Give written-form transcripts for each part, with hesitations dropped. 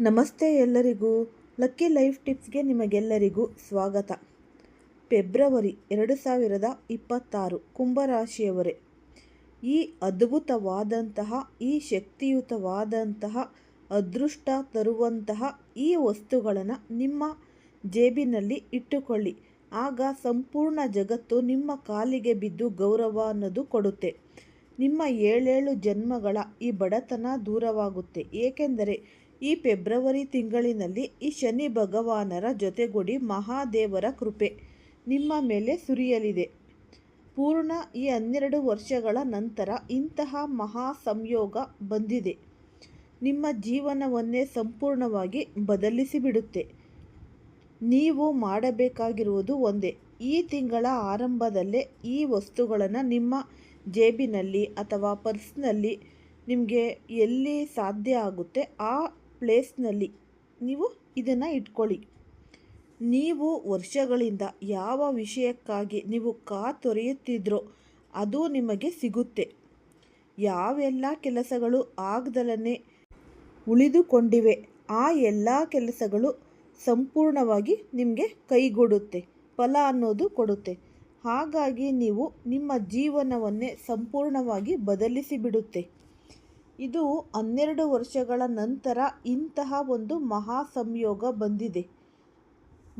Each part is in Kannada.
ನಮಸ್ತೆ ಎಲ್ಲರಿಗೂ. ಲಕ್ಕಿ ಲೈಫ್ ಟಿಪ್ಸ್ಗೆ ನಿಮಗೆಲ್ಲರಿಗೂ ಸ್ವಾಗತ. ಫೆಬ್ರವರಿ 2026 ಕುಂಭರಾಶಿಯವರೇ, ಈ ಅದ್ಭುತವಾದಂತಹ, ಈ ಶಕ್ತಿಯುತವಾದಂತಹ, ಅದೃಷ್ಟ ತರುವಂತಹ ಈ ವಸ್ತುಗಳನ್ನು ನಿಮ್ಮ ಜೇಬಿನಲ್ಲಿ ಇಟ್ಟುಕೊಳ್ಳಿ. ಆಗ ಸಂಪೂರ್ಣ ಜಗತ್ತು ನಿಮ್ಮ ಕಾಲಿಗೆ ಬಿದ್ದು ಗೌರವ ಅನ್ನೋದು ಕೊಡುತ್ತೆ. ನಿಮ್ಮ 7 ಜನ್ಮಗಳ ಈ ಬಡತನ ದೂರವಾಗುತ್ತೆ. ಏಕೆಂದರೆ ಈ ಫೆಬ್ರವರಿ ತಿಂಗಳಿನಲ್ಲಿ ಈ ಶನಿ ಭಗವಾನರ ಜೊತೆಗೂಡಿ ಮಹಾದೇವರ ಕೃಪೆ ನಿಮ್ಮ ಮೇಲೆ ಸುರಿಯಲಿದೆ. ಪೂರ್ಣ ಈ 12 ವರ್ಷಗಳ ನಂತರ ಇಂತಹ ಮಹಾ ಸಂಯೋಗ ಬಂದಿದೆ. ನಿಮ್ಮ ಜೀವನವನ್ನೇ ಸಂಪೂರ್ಣವಾಗಿ ಬದಲಿಸಿಬಿಡುತ್ತೆ. ನೀವು ಮಾಡಬೇಕಾಗಿರುವುದು ಒಂದೇ. ಈ ತಿಂಗಳ ಆರಂಭದಲ್ಲೇ ಈ ವಸ್ತುಗಳನ್ನು ನಿಮ್ಮ ಜೇಬಿನಲ್ಲಿ ಅಥವಾ ಪರ್ಸ್ನಲ್ಲಿ ನಿಮಗೆ ಎಲ್ಲಿ ಸಾಧ್ಯ ಆಗುತ್ತೆ ಆ ಪ್ಲೇಸ್ನಲ್ಲಿ ನೀವು ಇದನ್ನು ಇಟ್ಕೊಳ್ಳಿ. ನೀವು ವರ್ಷಗಳಿಂದ ಯಾವ ವಿಷಯಕ್ಕಾಗಿ ನೀವು ಕಾತೊರೆಯುತ್ತಿದ್ರೋ ಅದು ನಿಮಗೆ ಸಿಗುತ್ತೆ. ಯಾವೆಲ್ಲ ಕೆಲಸಗಳು ಆಗದಲೇ ಉಳಿದುಕೊಂಡಿವೆ ಆ ಎಲ್ಲ ಕೆಲಸಗಳು ಸಂಪೂರ್ಣವಾಗಿ ನಿಮಗೆ ಕೈಗೂಡುತ್ತೆ, ಫಲ ಅನ್ನೋದು ಕೊಡುತ್ತೆ. ಹಾಗಾಗಿ ನೀವು ನಿಮ್ಮ ಜೀವನವನ್ನೇ ಸಂಪೂರ್ಣವಾಗಿ ಬದಲಿಸಿಬಿಡುತ್ತೆ. ಇದು 12 ವರ್ಷಗಳ ನಂತರ ಇಂತಹ ಒಂದು ಮಹಾ ಸಂಯೋಗ ಬಂದಿದೆ.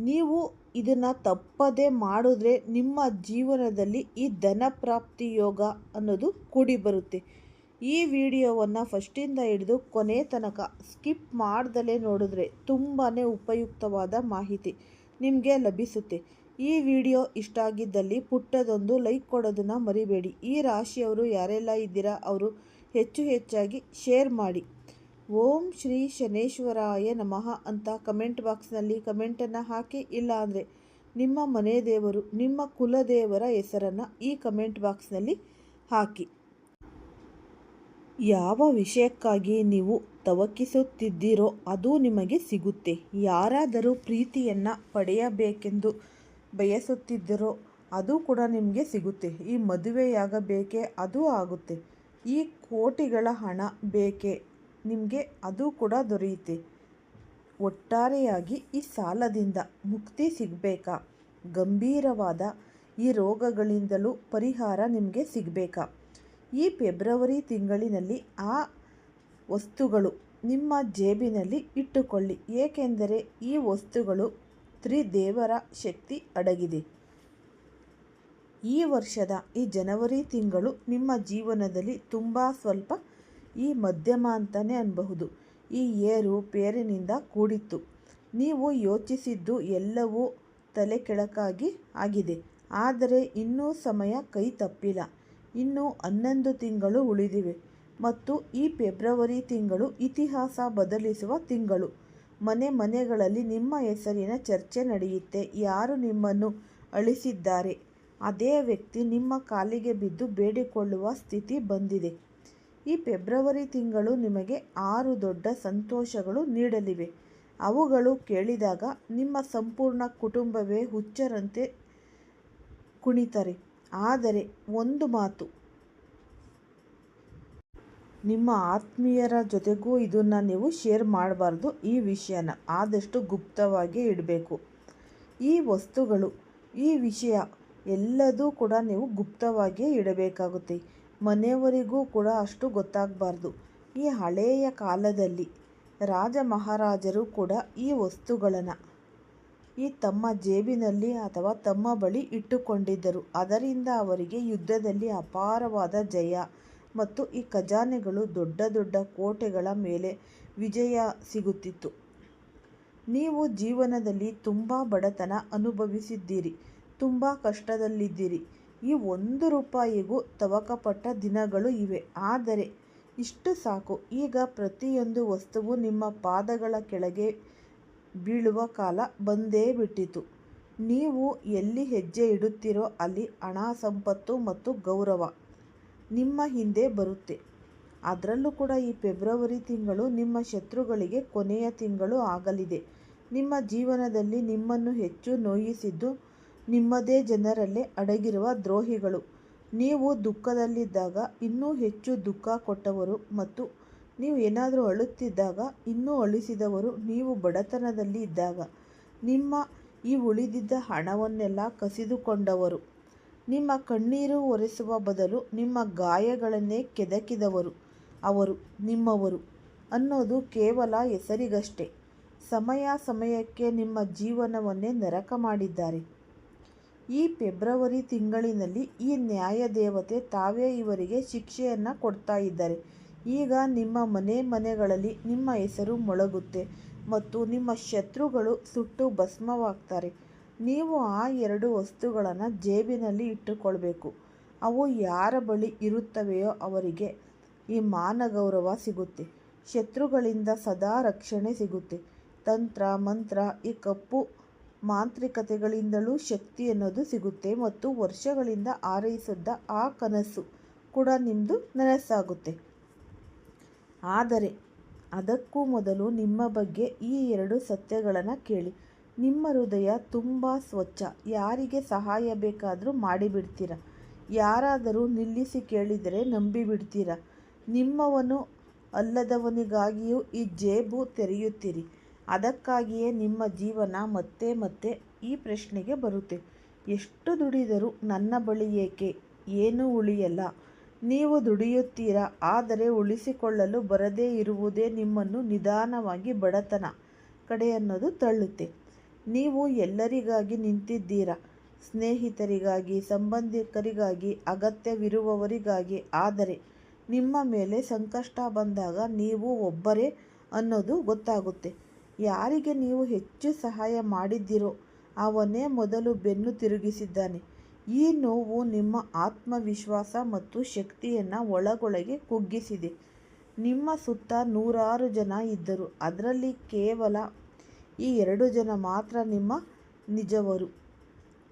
ನೀವು ಇದನ್ನು ತಪ್ಪದೇ ಮಾಡಿದ್ರೆ ನಿಮ್ಮ ಜೀವನದಲ್ಲಿ ಈ ಧನ ಪ್ರಾಪ್ತಿ ಯೋಗ ಅನ್ನೋದು ಕೂಡಿ ಬರುತ್ತೆ. ಈ ವಿಡಿಯೋವನ್ನು ಫಸ್ಟಿಂದ ಹಿಡಿದು ಕೊನೆ ತನಕ ಸ್ಕಿಪ್ ಮಾಡ್ದಲೇ ನೋಡಿದ್ರೆ ತುಂಬಾ ಉಪಯುಕ್ತವಾದ ಮಾಹಿತಿ ನಿಮಗೆ ಲಭಿಸುತ್ತೆ. ಈ ವಿಡಿಯೋ ಇಷ್ಟ ಆಗಿದ್ದಲ್ಲಿ ಪುಟ್ಟದೊಂದು ಲೈಕ್ ಕೊಡೋದನ್ನು ಮರಿಬೇಡಿ. ಈ ರಾಶಿಯವರು ಯಾರೆಲ್ಲ ಇದ್ದೀರಾ ಅವರು ಹೆಚ್ಚಾಗಿ ಶೇರ್ ಮಾಡಿ. ಓಂ ಶ್ರೀ ಶನೇಶ್ವರಾಯ ನಮಃ ಅಂತ ಕಮೆಂಟ್ ಬಾಕ್ಸ್ನಲ್ಲಿ ಕಮೆಂಟನ್ನು ಹಾಕಿ. ಇಲ್ಲ ಅಂದರೆ ನಿಮ್ಮ ಮನೆ ದೇವರು, ನಿಮ್ಮ ಕುಲದೇವರ ಹೆಸರನ್ನು ಈ ಕಮೆಂಟ್ ಬಾಕ್ಸ್ನಲ್ಲಿ ಹಾಕಿ. ಯಾವ ವಿಷಯಕ್ಕಾಗಿ ನೀವು ತವಕಿಸುತ್ತಿದ್ದೀರೋ ಅದು ನಿಮಗೆ ಸಿಗುತ್ತೆ. ಯಾರಾದರೂ ಪ್ರೀತಿಯನ್ನು ಪಡೆಯಬೇಕೆಂದು ಬಯಸುತ್ತಿದ್ದರೋ ಅದು ಕೂಡ ನಿಮಗೆ ಸಿಗುತ್ತೆ. ಈ ಮದುವೆಯಾಗಬೇಕೇ ಅದು ಆಗುತ್ತೆ. ಈ ಕೋಟಿಗಳ ಹಣ ಬೇಕೇ ನಿಮಗೆ ಅದು ಕೂಡ ದೊರೆಯುತ್ತೆ. ಒಟ್ಟಾರೆಯಾಗಿ ಈ ಸಾಲದಿಂದ ಮುಕ್ತಿ ಸಿಗಬೇಕಾ? ಗಂಭೀರವಾದ ಈ ರೋಗಗಳಿಂದಲೂ ಪರಿಹಾರ ನಿಮಗೆ ಸಿಗಬೇಕಾ? ಈ ಫೆಬ್ರವರಿ ತಿಂಗಳಿನಲ್ಲಿ ಆ ವಸ್ತುಗಳು ನಿಮ್ಮ ಜೇಬಿನಲ್ಲಿ ಇಟ್ಟುಕೊಳ್ಳಿ. ಏಕೆಂದರೆ ಈ ವಸ್ತುಗಳು ತ್ರಿದೇವರ ಶಕ್ತಿ ಅಡಗಿದೆ. ಈ ವರ್ಷದ ಈ ಜನವರಿ ತಿಂಗಳು ನಿಮ್ಮ ಜೀವನದಲ್ಲಿ ತುಂಬ ಸ್ವಲ್ಪ ಈ ಮಧ್ಯಮ ಅಂತಲೇ ಅನ್ನಬಹುದು. ಈ ಏರು ಪೇರಿನಿಂದ ಕೂಡಿತ್ತು. ನೀವು ಯೋಚಿಸಿದ್ದು ಎಲ್ಲವೂ ತಲೆ ಕೆಳಕಾಗಿ ಆಗಿದೆ. ಆದರೆ ಇನ್ನೂ ಸಮಯ ಕೈ ತಪ್ಪಿಲ್ಲ. ಇನ್ನೂ 11 ತಿಂಗಳು ಉಳಿದಿವೆ ಮತ್ತು ಈ ಫೆಬ್ರವರಿ ತಿಂಗಳು ಇತಿಹಾಸ ಬದಲಿಸುವ ತಿಂಗಳು. ಮನೆಗಳಲ್ಲಿ ನಿಮ್ಮ ಹೆಸರಿನ ಚರ್ಚೆ ನಡೆಯುತ್ತೆ. ಯಾರು ನಿಮ್ಮನ್ನು ಅಳಿಸಿದ್ದಾರೆ ಅದೇ ವ್ಯಕ್ತಿ ನಿಮ್ಮ ಕಾಲಿಗೆ ಬಿದ್ದು ಬೇಡಿಕೊಳ್ಳುವ ಸ್ಥಿತಿ ಬಂದಿದೆ. ಈ ಫೆಬ್ರವರಿ ತಿಂಗಳು ನಿಮಗೆ 6 ದೊಡ್ಡ ಸಂತೋಷಗಳು ನೀಡಲಿವೆ. ಅವುಗಳು ಕೇಳಿದಾಗ ನಿಮ್ಮ ಸಂಪೂರ್ಣ ಕುಟುಂಬವೇ ಹುಚ್ಚರಂತೆ ಕುಣಿತಾರೆ. ಆದರೆ ಒಂದು ಮಾತು, ನಿಮ್ಮ ಆತ್ಮೀಯರ ಜೊತೆಗೂ ಇದನ್ನು ನೀವು ಶೇರ್ ಮಾಡಬಾರ್ದು. ಈ ವಿಷಯನ ಆದಷ್ಟು ಗುಪ್ತವಾಗಿ ಇಡಬೇಕು. ಈ ವಸ್ತುಗಳು, ಈ ವಿಷಯ ಎಲ್ಲದೂ ಕೂಡ ನೀವು ಗುಪ್ತವಾಗಿಯೇ ಇಡಬೇಕಾಗುತ್ತೆ. ಮನೆಯವರಿಗೂ ಕೂಡ ಅಷ್ಟು ಗೊತ್ತಾಗಬಾರ್ದು. ಈ ಹಳೆಯ ಕಾಲದಲ್ಲಿ ರಾಜ ಮಹಾರಾಜರು ಕೂಡ ಈ ವಸ್ತುಗಳನ್ನು ಈ ತಮ್ಮ ಜೇಬಿನಲ್ಲಿ ಅಥವಾ ತಮ್ಮ ಬಳಿ ಇಟ್ಟುಕೊಂಡಿದ್ದರು. ಅದರಿಂದ ಅವರಿಗೆ ಯುದ್ಧದಲ್ಲಿ ಅಪಾರವಾದ ಜಯ ಮತ್ತು ಈ ಖಜಾನೆಗಳು ದೊಡ್ಡ ಕೋಟೆಗಳ ಮೇಲೆ ವಿಜಯ ಸಿಗುತ್ತಿತ್ತು. ನೀವು ಜೀವನದಲ್ಲಿ ತುಂಬ ಬಡತನ ಅನುಭವಿಸಿದ್ದೀರಿ, ತುಂಬ ಕಷ್ಟದಲ್ಲಿದ್ದೀರಿ. ಈ 1 ರೂಪಾಯಿಗೂ ತವಕಪಟ್ಟ ದಿನಗಳು ಇವೆ. ಆದರೆ ಇಷ್ಟು ಸಾಕು. ಈಗ ಪ್ರತಿಯೊಂದು ವಸ್ತುವು ನಿಮ್ಮ ಪಾದಗಳ ಕೆಳಗೆ ಬೀಳುವ ಕಾಲ ಬಂದೇ ಬಿಟ್ಟಿತು. ನೀವು ಎಲ್ಲಿ ಹೆಜ್ಜೆ ಇಡುತ್ತೀರೋ ಅಲ್ಲಿ ಹಣ, ಸಂಪತ್ತು ಮತ್ತು ಗೌರವ ನಿಮ್ಮ ಹಿಂದೆ ಬರುತ್ತೆ. ಅದರಲ್ಲೂ ಕೂಡ ಈ ಫೆಬ್ರವರಿ ತಿಂಗಳು ನಿಮ್ಮ ಶತ್ರುಗಳಿಗೆ ಕೊನೆಯ ತಿಂಗಳು ಆಗಲಿದೆ. ನಿಮ್ಮ ಜೀವನದಲ್ಲಿ ನಿಮ್ಮನ್ನು ಹೆಚ್ಚು ನೋಯಿಸಿದ್ದು ನಿಮ್ಮದೇ ಜನರಲ್ಲೇ ಅಡಗಿರುವ ದ್ರೋಹಿಗಳು. ನೀವು ದುಃಖದಲ್ಲಿದ್ದಾಗ ಇನ್ನೂ ಹೆಚ್ಚು ದುಃಖ ಕೊಟ್ಟವರು ಮತ್ತು ನೀವು ಏನಾದರೂ ಅಳುತ್ತಿದ್ದಾಗ ಇನ್ನೂ ಅಳಿಸಿದವರು ನೀವು ಬಡತನದಲ್ಲಿ ಇದ್ದಾಗ ನಿಮ್ಮ ಈ ಉಳಿದಿದ್ದ ಹಣವನ್ನೆಲ್ಲ ಕಸಿದುಕೊಂಡವರು, ನಿಮ್ಮ ಕಣ್ಣೀರು ಒರೆಸುವ ಬದಲು ನಿಮ್ಮ ಗಾಯಗಳನ್ನೇ ಕೆದಕಿದವರು ಅವರು ನಿಮ್ಮವರು ಅನ್ನೋದು ಕೇವಲ ಹೆಸರಿಗಷ್ಟೇ. ಸಮಯಕ್ಕೆ ನಿಮ್ಮ ಜೀವನವನ್ನೇ ನರಕ ಮಾಡಿದ್ದಾರೆ. ಈ ಫೆಬ್ರವರಿ ತಿಂಗಳಿನಲ್ಲಿ ಈ ನ್ಯಾಯದೇವತೆ ತಾವೇ ಇವರಿಗೆ ಶಿಕ್ಷೆಯನ್ನು ಕೊಡ್ತಾ ಇದ್ದಾರೆ. ಈಗ ನಿಮ್ಮ ಮನೆಗಳಲ್ಲಿ ನಿಮ್ಮ ಹೆಸರು ಮೊಳಗುತ್ತೆ ಮತ್ತು ನಿಮ್ಮ ಶತ್ರುಗಳು ಸುಟ್ಟು ಭಸ್ಮವಾಗ್ತಾರೆ. ನೀವು ಆ 2 ವಸ್ತುಗಳನ್ನು ಜೇಬಿನಲ್ಲಿ ಇಟ್ಟುಕೊಳ್ಬೇಕು. ಅವು ಯಾರ ಬಳಿ ಇರುತ್ತವೆಯೋ ಅವರಿಗೆ ಈ ಮಾನಗೌರವ ಸಿಗುತ್ತೆ. ಶತ್ರುಗಳಿಂದ ಸದಾ ರಕ್ಷಣೆ ಸಿಗುತ್ತೆ. ತಂತ್ರ ಮಂತ್ರ, ಈ ಕಪ್ಪು ಮಾಂತ್ರಿಕತೆಗಳಿಂದಲೂ ಶಕ್ತಿ ಅನ್ನೋದು ಸಿಗುತ್ತೆ ಮತ್ತು ವರ್ಷಗಳಿಂದ ಹಾರೈಸಿದ್ದ ಆ ಕನಸು ಕೂಡ ನಿಮ್ಮದು ನನಸಾಗುತ್ತೆ. ಆದರೆ ಅದಕ್ಕೂ ಮೊದಲು ನಿಮ್ಮ ಬಗ್ಗೆ ಈ 2 ಸತ್ಯಗಳನ್ನು ಕೇಳಿ. ನಿಮ್ಮ ಹೃದಯ ತುಂಬ ಸ್ವಚ್ಛ. ಯಾರಿಗೆ ಸಹಾಯ ಬೇಕಾದರೂ ಮಾಡಿಬಿಡ್ತೀರ. ಯಾರಾದರೂ ನಿಲ್ಲಿಸಿ ಕೇಳಿದರೆ ನಂಬಿಬಿಡ್ತೀರ. ನಿಮ್ಮವನು ಅಲ್ಲದವನಿಗಾಗಿಯೂ ಈ ಜೇಬು ತೆರೆಯುತ್ತೀರಿ. ಅದಕ್ಕಾಗಿಯೇ ನಿಮ್ಮ ಜೀವನ ಮತ್ತೆ ಮತ್ತೆ ಈ ಪ್ರಶ್ನೆಗೆ ಬರುತ್ತೆ. ಎಷ್ಟು ದುಡಿದರೂ ನನ್ನ ಬಳಿ ಏಕೆ ಏನೂ ಉಳಿಯಲ್ಲ. ನೀವು ದುಡಿಯುತ್ತೀರಾ, ಆದರೆ ಉಳಿಸಿಕೊಳ್ಳಲು ಬರದೇ ಇರುವುದೇ ನಿಮ್ಮನ್ನು ನಿಧಾನವಾಗಿ ಬಡತನ ಕಡೆ ಅನ್ನೋದು ತಳ್ಳುತ್ತೆ. ನೀವು ಎಲ್ಲರಿಗಾಗಿ ನಿಂತಿದ್ದೀರಾ, ಸ್ನೇಹಿತರಿಗಾಗಿ, ಸಂಬಂಧಿಕರಿಗಾಗಿ, ಅಗತ್ಯವಿರುವವರಿಗಾಗಿ. ಆದರೆ ನಿಮ್ಮ ಮೇಲೆ ಸಂಕಷ್ಟ ಬಂದಾಗ ನೀವು ಒಬ್ಬರೇ ಅನ್ನೋದು ಗೊತ್ತಾಗುತ್ತೆ. ಯಾರಿಗೆ ನೀವು ಹೆಚ್ಚು ಸಹಾಯ ಮಾಡಿದ್ದೀರೋ ಅವನೇ ಮೊದಲು ಬೆನ್ನು ತಿರುಗಿಸಿದ್ದಾನೆ. ಈ ನೋವು ನಿಮ್ಮ ಆತ್ಮವಿಶ್ವಾಸ ಮತ್ತು ಶಕ್ತಿಯನ್ನು ಒಳಗೊಳಗೆ ಕುಗ್ಗಿಸಿದೆ. ನಿಮ್ಮ ಸುತ್ತ ನೂರಾರು ಜನ ಇದ್ದರು, ಅದರಲ್ಲಿ ಕೇವಲ ಈ 2 ಜನ ಮಾತ್ರ ನಿಮ್ಮ ನಿಜವರು.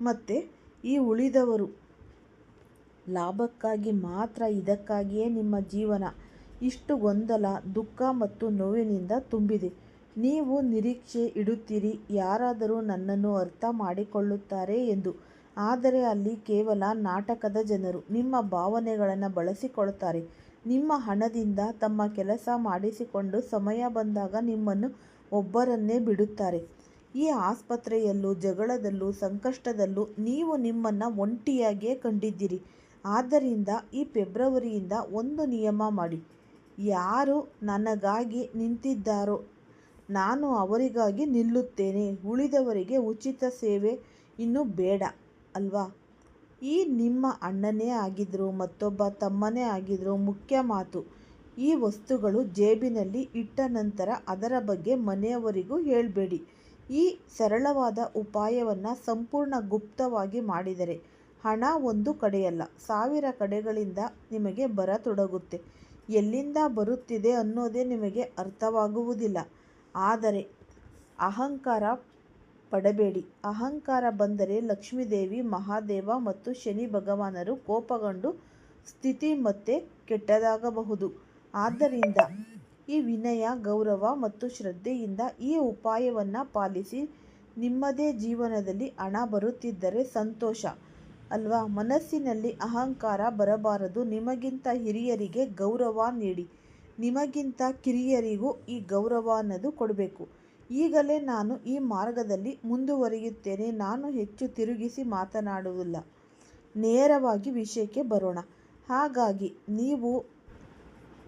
ಮತ್ತು ಈ ಉಳಿದವರು ಲಾಭಕ್ಕಾಗಿ ಮಾತ್ರ. ಇದಕ್ಕಾಗಿಯೇ ನಿಮ್ಮ ಜೀವನ ಇಷ್ಟು ಗೊಂದಲ, ದುಃಖ ಮತ್ತು ನೋವಿನಿಂದ ತುಂಬಿದೆ. ನೀವು ನಿರೀಕ್ಷೆ ಇಡುತ್ತೀರಿ, ಯಾರಾದರೂ ನನ್ನನ್ನು ಅರ್ಥ ಮಾಡಿಕೊಳ್ಳುತ್ತಾರೆ ಎಂದು. ಆದರೆ ಅಲ್ಲಿ ಕೇವಲ ನಾಟಕದ ಜನರು ನಿಮ್ಮ ಭಾವನೆಗಳನ್ನು ಬಳಸಿಕೊಳ್ತಾರೆ. ನಿಮ್ಮ ಹಣದಿಂದ ತಮ್ಮ ಕೆಲಸ ಮಾಡಿಸಿಕೊಂಡು ಸಮಯ ಬಂದಾಗ ನಿಮ್ಮನ್ನು ಒಬ್ಬರನ್ನೇ ಬಿಡುತ್ತಾರೆ. ಈ ಆಸ್ಪತ್ರೆಯಲ್ಲೂ, ಜಗಳದಲ್ಲೂ, ಸಂಕಷ್ಟದಲ್ಲೂ ನೀವು ನಿಮ್ಮನ್ನು ಒಂಟಿಯಾಗಿಯೇ ಕಂಡಿದ್ದೀರಿ. ಆದ್ದರಿಂದ ಈ ಫೆಬ್ರವರಿಯಿಂದ ಒಂದು ನಿಯಮ ಮಾಡಿ. ಯಾರು ನನಗಾಗಿ ನಿಂತಿದ್ದಾರೋ ನಾನು ಅವರಿಗಾಗಿ ನಿಲ್ಲುತ್ತೇನೆ. ಉಳಿದವರಿಗೆ ಉಚಿತ ಸೇವೆ ಇನ್ನೂ ಬೇಡ ಅಲ್ವಾ? ಈ ನಿಮ್ಮ ಅಣ್ಣನೇ ಆಗಿದ್ದರೂ ಮತ್ತೊಬ್ಬ ತಮ್ಮನೇ ಆಗಿದ್ದರೂ ಮುಖ್ಯ ಮಾತು, ಈ ವಸ್ತುಗಳು ಜೇಬಿನಲ್ಲಿ ಇಟ್ಟ ನಂತರ ಅದರ ಬಗ್ಗೆ ಮನೆಯವರಿಗೂ ಹೇಳಬೇಡಿ. ಈ ಸರಳವಾದ ಉಪಾಯವನ್ನು ಸಂಪೂರ್ಣ ಗುಪ್ತವಾಗಿ ಮಾಡಿದರೆ ಹಣ ಒಂದು ಕಡೆಯಲ್ಲ, 1000 ಕಡೆಗಳಿಂದ ನಿಮಗೆ ಬರತೊಡಗುತ್ತೆ. ಎಲ್ಲಿಂದ ಬರುತ್ತಿದೆ ಅನ್ನೋದೇ ನಿಮಗೆ ಅರ್ಥವಾಗುವುದಿಲ್ಲ. ಆದರೆ ಅಹಂಕಾರ ಪಡಬೇಡಿ. ಅಹಂಕಾರ ಬಂದರೆ ಲಕ್ಷ್ಮೀದೇವಿ, ಮಹಾದೇವ ಮತ್ತು ಶನಿ ಭಗವಾನರು ಕೋಪಗೊಂಡು ಸ್ಥಿತಿ ಮತ್ತೆ ಕೆಟ್ಟದಾಗಬಹುದು. ಆದ್ದರಿಂದ ಈ ವಿನಯ, ಗೌರವ ಮತ್ತು ಶ್ರದ್ಧೆಯಿಂದ ಈ ಉಪಾಯವನ್ನು ಪಾಲಿಸಿ. ನಿಮ್ಮದೇ ಜೀವನದಲ್ಲಿ ಹಣ ಬರುತ್ತಿದ್ದರೆ ಸಂತೋಷ ಅಲ್ವಾ? ಮನಸ್ಸಿನಲ್ಲಿ ಅಹಂಕಾರ ಬರಬಾರದು. ನಿಮಗಿಂತ ಹಿರಿಯರಿಗೆ ಗೌರವ ನೀಡಿ. ನಿಮಗಿಂತ ಕಿರಿಯರಿಗೂ ಈ ಗೌರವ ಅನ್ನೋದು ಕೊಡಬೇಕು. ಈಗಲೇ ನಾನು ಈ ಮಾರ್ಗದಲ್ಲಿ ಮುಂದುವರಿಯುತ್ತೇನೆ. ನಾನು ಹೆಚ್ಚು ತಿರುಗಿಸಿ ಮಾತನಾಡುವುದಿಲ್ಲ, ನೇರವಾಗಿ ವಿಷಯಕ್ಕೆ ಬರೋಣ. ಹಾಗಾಗಿ ನೀವು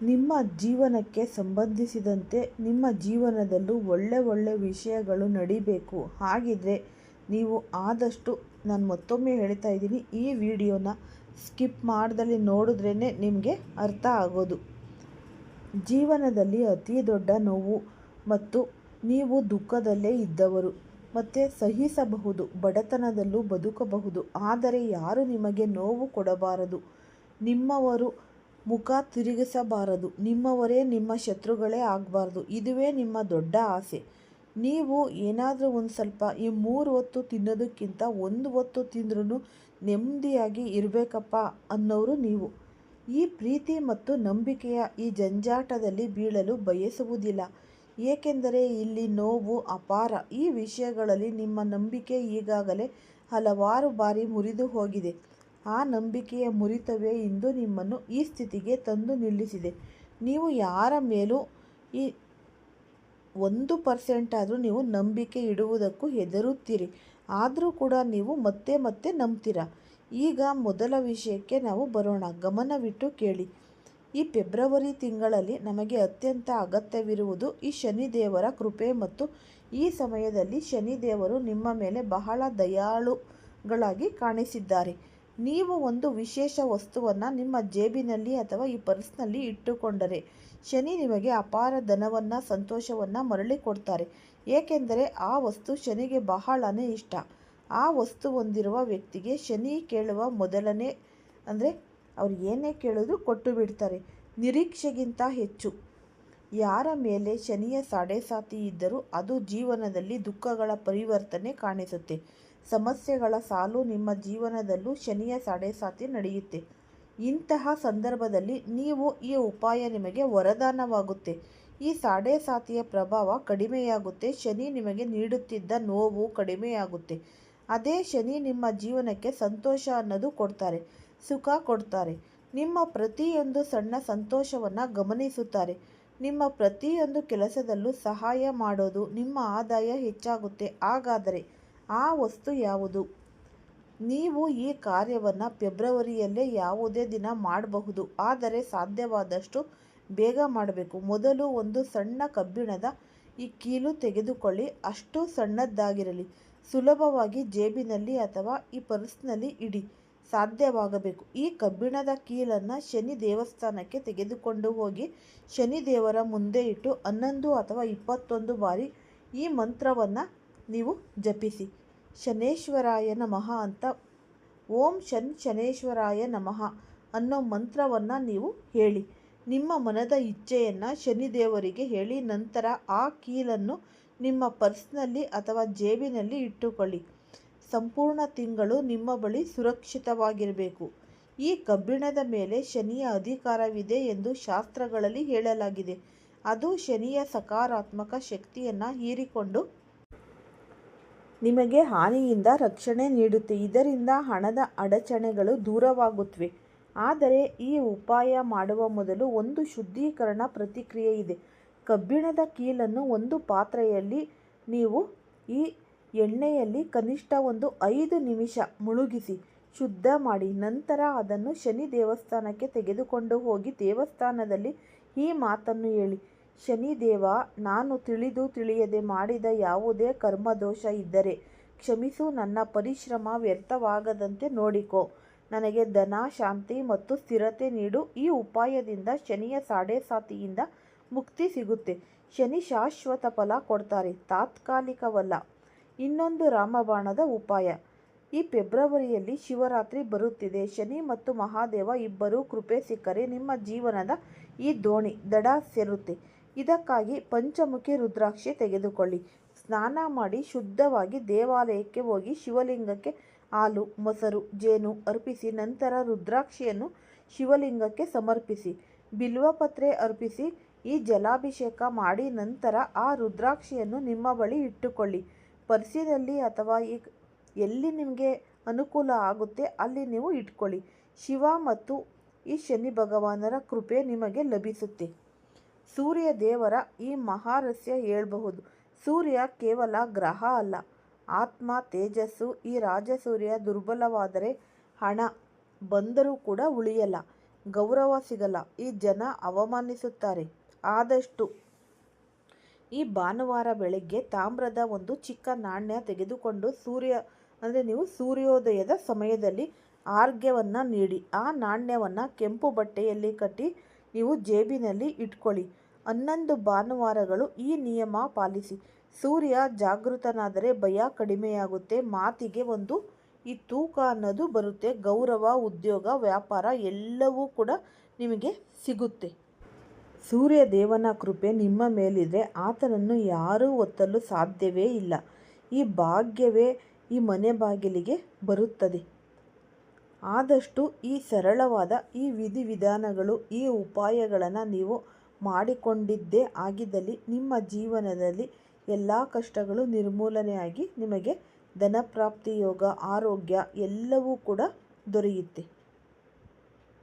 ನಿಮ್ಮ ಜೀವನಕ್ಕೆ ಸಂಬಂಧಿಸಿದಂತೆ ನಿಮ್ಮ ಜೀವನದಲ್ಲೂ ಒಳ್ಳೆ ವಿಷಯಗಳು ನಡಿಬೇಕು. ಹಾಗಿದ್ರೆ ನೀವು ಆದಷ್ಟು, ನಾನು ಮತ್ತೊಮ್ಮೆ ಹೇಳ್ತಾ ಇದ್ದೀನಿ, ಈ ವಿಡಿಯೋನ ಸ್ಕಿಪ್ ಮಾಡ್ದಲೇ ನೋಡಿದ್ರೇ ನಿಮಗೆ ಅರ್ಥ ಆಗೋದು. ಜೀವನದಲ್ಲಿ ಅತಿ ದೊಡ್ಡ ನೋವು ಮತ್ತು ನೀವು ದುಃಖದಲ್ಲೇ ಇದ್ದವರು ಮತ್ತು ಸಹಿಸಬಹುದು, ಬಡತನದಲ್ಲೂ ಬದುಕಬಹುದು. ಆದರೆ ಯಾರು ನಿಮಗೆ ನೋವು ಕೊಡಬಾರದು, ನಿಮ್ಮವರು ಮುಖ ತಿರುಗಿಸಬಾರದು, ನಿಮ್ಮವರೇ ನಿಮ್ಮ ಶತ್ರುಗಳೇ ಆಗಬಾರ್ದು. ಇದುವೇ ನಿಮ್ಮ ದೊಡ್ಡ ಆಸೆ. ನೀವು ಏನಾದರೂ ಒಂದು ಸ್ವಲ್ಪ ಈ 3 ಹೊತ್ತು ತಿನ್ನೋದಕ್ಕಿಂತ 1 ಹೊತ್ತು ತಿಂದ್ರೂ ನೆಮ್ಮದಿಯಾಗಿ ಇರಬೇಕಪ್ಪ ಅನ್ನೋರು ನೀವು. ಈ ಪ್ರೀತಿ ಮತ್ತು ನಂಬಿಕೆಯ ಈ ಜಂಜಾಟದಲ್ಲಿ ಬೀಳಲು ಬಯಸುವುದಿಲ್ಲ. ಏಕೆಂದರೆ ಇಲ್ಲಿ ನೋವು ಅಪಾರ. ಈ ವಿಷಯಗಳಲ್ಲಿ ನಿಮ್ಮ ನಂಬಿಕೆ ಈಗಾಗಲೇ ಹಲವಾರು ಬಾರಿ ಮುರಿದು ಹೋಗಿದೆ. ಆ ನಂಬಿಕೆಯ ಮುರಿತವೇ ಇಂದು ನಿಮ್ಮನ್ನು ಈ ಸ್ಥಿತಿಗೆ ತಂದು ನಿಲ್ಲಿಸಿದೆ. ನೀವು ಯಾರ ಮೇಲೂ ಈ 1% ಆದರೂ ನೀವು ನಂಬಿಕೆ ಇಡುವುದಕ್ಕೂ ಹೆದರುತ್ತೀರಿ. ಆದರೂ ಕೂಡ ನೀವು ಮತ್ತೆ ಮತ್ತೆ ನಂಬ್ತೀರ. ಈಗ ಮೊದಲ ವಿಷಯಕ್ಕೆ ನಾವು ಬರೋಣ. ಗಮನವಿಟ್ಟು ಕೇಳಿ. ಈ ಫೆಬ್ರವರಿ ತಿಂಗಳಲ್ಲಿ ನಮಗೆ ಅತ್ಯಂತ ಅಗತ್ಯವಿರುವುದು ಈ ಶನಿದೇವರ ಕೃಪೆ. ಮತ್ತು ಈ ಸಮಯದಲ್ಲಿ ಶನಿದೇವರು ನಿಮ್ಮ ಮೇಲೆ ಬಹಳ ದಯಾಳುಗಳಾಗಿ ಕಾಣಿಸಿದ್ದಾರೆ. ನೀವು ಒಂದು ವಿಶೇಷ ವಸ್ತುವನ್ನು ನಿಮ್ಮ ಜೇಬಿನಲ್ಲಿ ಅಥವಾ ಈ ಪರ್ಸ್ನಲ್ಲಿ ಇಟ್ಟುಕೊಂಡರೆ ಶನಿ ನಿಮಗೆ ಅಪಾರ ಧನವನ್ನು, ಸಂತೋಷವನ್ನು ಮರಳಿ ಕೊಡ್ತಾರೆ. ಏಕೆಂದರೆ ಆ ವಸ್ತು ಶನಿಗೆ ಬಹಳನೇ ಇಷ್ಟ. ಆ ವಸ್ತು ಹೊಂದಿರುವ ವ್ಯಕ್ತಿಗೆ ಶನಿ ಕೇಳುವ ಮೊದಲನೇ ಅವ್ರು ಏನೇ ಕೇಳಿದ್ರು ಕೊಟ್ಟು ಬಿಡ್ತಾರೆ, ನಿರೀಕ್ಷೆಗಿಂತ ಹೆಚ್ಚು. ಯಾರ ಮೇಲೆ ಶನಿಯ ಸಾಡೆಸಾತಿ ಇದ್ದರೂ ಅದು ಜೀವನದಲ್ಲಿ ದುಃಖಗಳ ಪರಿವರ್ತನೆ ಕಾಣಿಸುತ್ತೆ. ಸಮಸ್ಯೆಗಳ ಸಾಲು ನಿಮ್ಮ ಜೀವನದಲ್ಲೂ ಶನಿಯ ಸಾಡೆಸಾತಿ ನಡೆಯುತ್ತೆ. ಇಂತಹ ಸಂದರ್ಭದಲ್ಲಿ ನೀವು ಈ ಉಪಾಯ ನಿಮಗೆ ವರದಾನವಾಗುತ್ತೆ. ಈ ಸಾಡೆಸಾತಿಯ ಪ್ರಭಾವ ಕಡಿಮೆಯಾಗುತ್ತೆ. ಶನಿ ನಿಮಗೆ ನೀಡುತ್ತಿದ್ದ ನೋವು ಕಡಿಮೆಯಾಗುತ್ತೆ. ಅದೇ ಶನಿ ನಿಮ್ಮ ಜೀವನಕ್ಕೆ ಸಂತೋಷ ಅನ್ನೋದು ಕೊಡ್ತಾರೆ, ಸುಖ ಕೊಡ್ತಾರೆ. ನಿಮ್ಮ ಪ್ರತಿಯೊಂದು ಸಣ್ಣ ಸಂತೋಷವನ್ನು ಗಮನಿಸುತ್ತಾರೆ. ನಿಮ್ಮ ಪ್ರತಿಯೊಂದು ಕೆಲಸದಲ್ಲೂ ಸಹಾಯ ಮಾಡೋದು. ನಿಮ್ಮ ಆದಾಯ ಹೆಚ್ಚಾಗುತ್ತೆ. ಹಾಗಾದರೆ ಆ ವಸ್ತು ಯಾವುದು? ನೀವು ಈ ಕಾರ್ಯವನ್ನು ಫೆಬ್ರವರಿಯಲ್ಲೇ ಯಾವುದೇ ದಿನ ಮಾಡಬಹುದು. ಆದರೆ ಸಾಧ್ಯವಾದಷ್ಟು ಬೇಗ ಮಾಡಬೇಕು. ಮೊದಲು ಒಂದು ಸಣ್ಣ ಕಬ್ಬಿಣದ ಈ ಕೀಲು ತೆಗೆದುಕೊಳ್ಳಿ. ಅಷ್ಟು ಸಣ್ಣದಾಗಿರಲಿ. ಸುಲಭವಾಗಿ ಜೇಬಿನಲ್ಲಿ ಅಥವಾ ಈ ಪರ್ಸ್ನಲ್ಲಿ ಇಡಿ. ಸಾಧ್ಯವಾಗಬೇಕು. ಈ ಕಬ್ಬಿಣದ ಕೀಲನ್ನು ಶನಿ ದೇವಸ್ಥಾನಕ್ಕೆ ತೆಗೆದುಕೊಂಡು ಹೋಗಿ ಶನಿದೇವರ ಮುಂದೆ ಇಟ್ಟು 11 ಅಥವಾ 21 ಬಾರಿ ಈ ಮಂತ್ರವನ್ನು ನೀವು ಜಪಿಸಿ. ಶನೇಶ್ವರಾಯ ನಮಃ ಅಂತ, ಓಂ ಶನೇಶ್ವರಾಯ ನಮಃ ಅನ್ನೋ ಮಂತ್ರವನ್ನು ನೀವು ಹೇಳಿ. ನಿಮ್ಮ ಮನದ ಇಚ್ಛೆಯನ್ನು ಶನಿದೇವರಿಗೆ ಹೇಳಿ. ನಂತರ ಆ ಕೀಲನ್ನು ನಿಮ್ಮ ಪರ್ಸ್ನಲ್ಲಿ ಅಥವಾ ಜೇಬಿನಲ್ಲಿ ಇಟ್ಟುಕೊಳ್ಳಿ. ಸಂಪೂರ್ಣ ತಿಂಗಳು ನಿಮ್ಮ ಬಳಿ ಸುರಕ್ಷಿತವಾಗಿರಬೇಕು. ಈ ಕಬ್ಬಿಣದ ಮೇಲೆ ಶನಿಯ ಅಧಿಕಾರವಿದೆ ಎಂದು ಶಾಸ್ತ್ರಗಳಲ್ಲಿ ಹೇಳಲಾಗಿದೆ. ಅದು ಶನಿಯ ಸಕಾರಾತ್ಮಕ ಶಕ್ತಿಯನ್ನು ಹೀರಿಕೊಂಡು ನಿಮಗೆ ಹಾನಿಯಿಂದ ರಕ್ಷಣೆ ನೀಡುತ್ತೆ. ಇದರಿಂದ ಹಣದ ಅಡಚಣೆಗಳು ದೂರವಾಗುತ್ತವೆ. ಆದರೆ ಈ ಉಪಾಯ ಮಾಡುವ ಮೊದಲು ಒಂದು ಶುದ್ಧೀಕರಣ ಪ್ರಕ್ರಿಯೆ ಇದೆ. ಕಬ್ಬಿಣದ ಕೀಲನ್ನು ಒಂದು ಪಾತ್ರೆಯಲ್ಲಿ ನೀವು ಈ ಎಣ್ಣೆಯಲ್ಲಿ ಕನಿಷ್ಠ 5 ನಿಮಿಷ ಮುಳುಗಿಸಿ ಶುದ್ಧ ಮಾಡಿ. ನಂತರ ಅದನ್ನು ಶನಿ ದೇವಸ್ಥಾನಕ್ಕೆ ತೆಗೆದುಕೊಂಡು ಹೋಗಿ ದೇವಸ್ಥಾನದಲ್ಲಿ ಈ ಮಾತನ್ನು ಹೇಳಿ. ಶನಿದೇವ, ನಾನು ತಿಳಿದು ತಿಳಿಯದೆ ಮಾಡಿದ ಯಾವುದೇ ಕರ್ಮದೋಷ ಇದ್ದರೆ ಕ್ಷಮಿಸು. ನನ್ನ ಪರಿಶ್ರಮ ವ್ಯರ್ಥವಾಗದಂತೆ ನೋಡಿಕೋ. ನನಗೆ ಧನ, ಶಾಂತಿ ಮತ್ತು ಸ್ಥಿರತೆ ನೀಡು. ಈ ಉಪಾಯದಿಂದ ಶನಿಯ ಸಾಡೆಸಾತಿಯಿಂದ ಮುಕ್ತಿ ಸಿಗುತ್ತೆ. ಶನಿ ಶಾಶ್ವತ ಫಲ ಕೊಡ್ತಾರೆ, ತಾತ್ಕಾಲಿಕವಲ್ಲ. ಇನ್ನೊಂದು ರಾಮಬಾಣದ ಉಪಾಯ. ಈ ಫೆಬ್ರವರಿಯಲ್ಲಿ ಶಿವರಾತ್ರಿ ಬರುತ್ತಿದೆ. ಶನಿ ಮತ್ತು ಮಹಾದೇವ ಇಬ್ಬರೂ ಕೃಪೆ ಸಿಕ್ಕರೆ ನಿಮ್ಮ ಜೀವನದ ಈ ದೋಣಿ ದಡ ಸೇರುತ್ತೆ. ಇದಕ್ಕಾಗಿ ಪಂಚಮುಖಿ ರುದ್ರಾಕ್ಷಿ ತೆಗೆದುಕೊಳ್ಳಿ. ಸ್ನಾನ ಮಾಡಿ ಶುದ್ಧವಾಗಿ ದೇವಾಲಯಕ್ಕೆ ಹೋಗಿ ಶಿವಲಿಂಗಕ್ಕೆ ಹಾಲು, ಮೊಸರು, ಜೇನು ಅರ್ಪಿಸಿ. ನಂತರ ರುದ್ರಾಕ್ಷಿಯನ್ನು ಶಿವಲಿಂಗಕ್ಕೆ ಸಮರ್ಪಿಸಿ. ಬಿಲ್ವಪತ್ರೆ ಅರ್ಪಿಸಿ ಈ ಜಲಾಭಿಷೇಕ ಮಾಡಿ. ನಂತರ ಆ ರುದ್ರಾಕ್ಷಿಯನ್ನು ನಿಮ್ಮ ಬಳಿ ಇಟ್ಟುಕೊಳ್ಳಿ. ಪರ್ಸಿನಲ್ಲಿ ಅಥವಾ ಎಲ್ಲಿ ನಿಮಗೆ ಅನುಕೂಲ ಆಗುತ್ತೆ ಅಲ್ಲಿ ನೀವು ಇಟ್ಕೊಳ್ಳಿ. ಶಿವ ಮತ್ತು ಈ ಶನಿ ಭಗವಾನರ ಕೃಪೆ ನಿಮಗೆ ಲಭಿಸುತ್ತೆ. ಸೂರ್ಯ ದೇವರ ಈ ಮಹಾರಹಸ್ಯ ಹೇಳಬಹುದು. ಸೂರ್ಯ ಕೇವಲ ಗ್ರಹ ಅಲ್ಲ, ಆತ್ಮ, ತೇಜಸ್ಸು. ಈ ರಾಜಸೂರ್ಯ ದುರ್ಬಲವಾದರೆ ಹಣ ಬಂದರೂ ಕೂಡ ಉಳಿಯಲ್ಲ, ಗೌರವ ಸಿಗಲ್ಲ, ಈ ಜನ ಅವಮಾನಿಸುತ್ತಾರೆ. ಆದಷ್ಟು ಈ ಭಾನುವಾರ ಬೆಳಗ್ಗೆ ತಾಮ್ರದ ಒಂದು ಚಿಕ್ಕ ನಾಣ್ಯ ತೆಗೆದುಕೊಂಡು ನೀವು ಸೂರ್ಯೋದಯದ ಸಮಯದಲ್ಲಿ ಆರ್ಘ್ಯವನ್ನು ನೀಡಿ. ಆ ನಾಣ್ಯವನ್ನು ಕೆಂಪು ಬಟ್ಟೆಯಲ್ಲಿ ಕಟ್ಟಿ ನೀವು ಜೇಬಿನಲ್ಲಿ ಇಟ್ಕೊಳ್ಳಿ. 11 ಭಾನುವಾರಗಳು ಈ ನಿಯಮ ಪಾಲಿಸಿ. ಸೂರ್ಯ ಜಾಗೃತನಾದರೆ ಭಯ ಕಡಿಮೆಯಾಗುತ್ತೆ. ಮಾತಿಗೆ ಈ ತೂಕ ಅನ್ನೋದು ಬರುತ್ತೆ. ಗೌರವ, ಉದ್ಯೋಗ, ವ್ಯಾಪಾರ ಎಲ್ಲವೂ ಕೂಡ ನಿಮಗೆ ಸಿಗುತ್ತೆ. ಸೂರ್ಯ ದೇವನ ಕೃಪೆ ನಿಮ್ಮ ಮೇಲಿದ್ರೆ ಆತನನ್ನು ಯಾರೂ ಒತ್ತಲು ಸಾಧ್ಯವೇ ಇಲ್ಲ. ಈ ಭಾಗ್ಯವೇ ಈ ಮನೆ ಬಾಗಿಲಿಗೆ ಬರುತ್ತದೆ. ಆದಷ್ಟು ಈ ಸರಳವಾದ ಈ ವಿಧಿವಿಧಾನಗಳು, ಈ ಉಪಾಯಗಳನ್ನು ನೀವು ಮಾಡಿಕೊಂಡಿದ್ದೇ ಆಗಿದ್ದಲ್ಲಿ ನಿಮ್ಮ ಜೀವನದಲ್ಲಿ ಎಲ್ಲ ಕಷ್ಟಗಳು ನಿರ್ಮೂಲನೆಯಾಗಿ ನಿಮಗೆ ಧನಪ್ರಾಪ್ತಿ ಯೋಗ, ಆರೋಗ್ಯ ಎಲ್ಲವೂ ಕೂಡ ದೊರೆಯುತ್ತೆ.